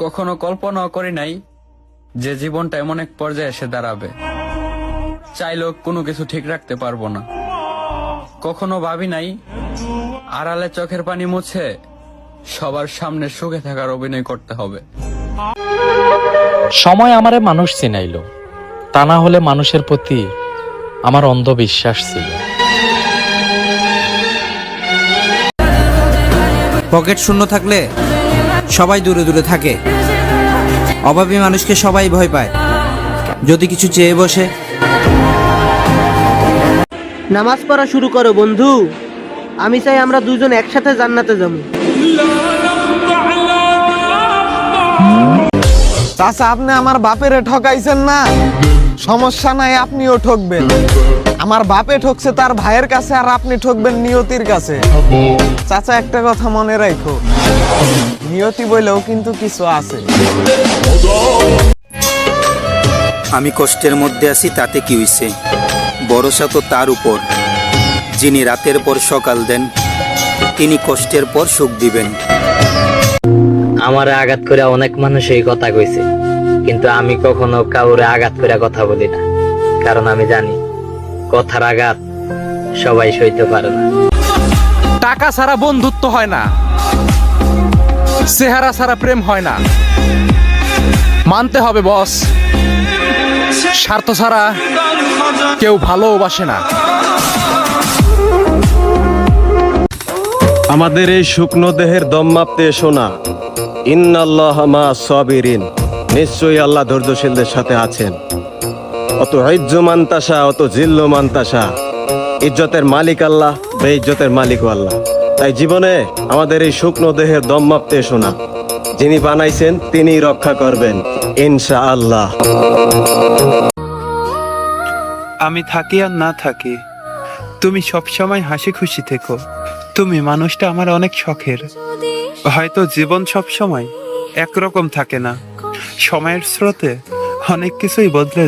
কখনো কল্পনাও করি নাই যে জীবনটা এমন এক পর্যায়ে এসে দাঁড়াবে, চাইলেও কোনো কিছু ঠিক রাখতে পারবো না। কখনো ভাবি নাই আড়ালে চোখের পানি মুছে সবার সামনে সুখে থাকার অভিনয় করতে হবে। সময় আমারে মানুষ চিনাইলো, তা না হলে মানুষের প্রতি আমার অন্ধবিশ্বাস ছিল। পকেট শূন্য থাকলে সবাই দূরে দূরে থাকে, অভাবী মানুষকে সবাই ভয় পায়। যদি কিছু চেয়ে বসে, নামাজ পড়া শুরু করো বন্ধু। আমি চাই আমরা দুজন একসাথে জান্নাতে যাবো। চাচা, আপনি আমার বাপেরে ঠকাইছেন না, সমস্যা নাই, আপনিও ঠকবেন। আমার বাপে ঠকছে তার ভাইয়ের কাছে, আর আপনি ঠকবেন নিয়তির কাছে। চাচা, একটা কথা মনে রাখো, নিয়তি বলেও কিন্তু কিছু আছে। আমি কষ্টের মধ্যে আছি, তাতে কি হইছে? ভরসা তো তার উপর, যিনি রাতের পর সকাল দেন, তিনি কষ্টের পর সুখ দিবেন। আমারে আঘাত করে অনেক মানুষ এই কথা কইছে, কিন্তু আমি কখনো কাউরে আঘাত করে কথা বলি না, কারণ আমি জানি কথার আঘাত সবাই সইতে পারে না। টাকা ছাড়া বন্ধুত্ব হয় না, চেহারা ছাড়া প্রেম হয় না। মানতে হবে বস, স্বার্থ ছাড়া কেউ ভালোবাসে না। আমাদের এই শুকনো দেহের দম মাপতে এসো না। ইন্নাল্লাহ মা সাবিরিন, নিশ্চয়ই আল্লাহ ধৈর্যশীলদের সাথে আছেন। অত ইজ্জু মানতাসা, অত জিল্লু মানতাসা, ইজ্জতের মালিক আল্লাহ, বেইজ্জতের মালিকও আল্লাহ। তাই জীবনে আমাদের এই শুকনো দেহের দম মাপতে এসো না। যিনি বানাইছেন তিনিই রক্ষা করবেন ইনশাআল্লাহ। আমি থাকি আর না থাকি, তুমি সবসময় হাসি খুশি থেকো। তুমি মানুষটা আমার অনেক শখের। হয়তো জীবন সবসময় একরকম থাকে না, সময়ের স্রোতে অনেক কিছুই বদলে